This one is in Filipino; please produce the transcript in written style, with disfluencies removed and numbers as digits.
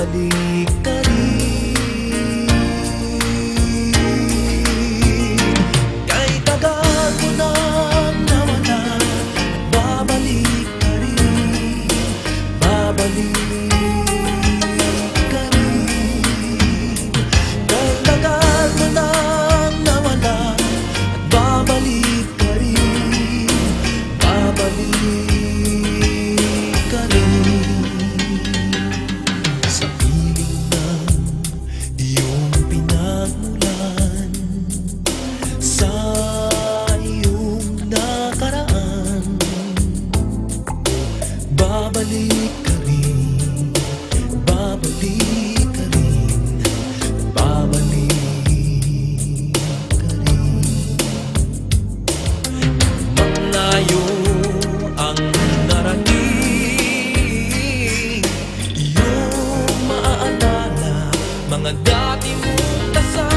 babalik ka rin. Kahit tagal mo nang nawala, babalik ka rin, babalik ka rin. Kahit tagal mo nang nawala, babalik ka rin, babalik ka rin. Sa piling ng iyong pinagmulan, sa iyong nakaraan, babalik ka rin, babalik ka rin, babalik ka rin. Malayo ang narating, iyong maaalala mga dati mong dasal.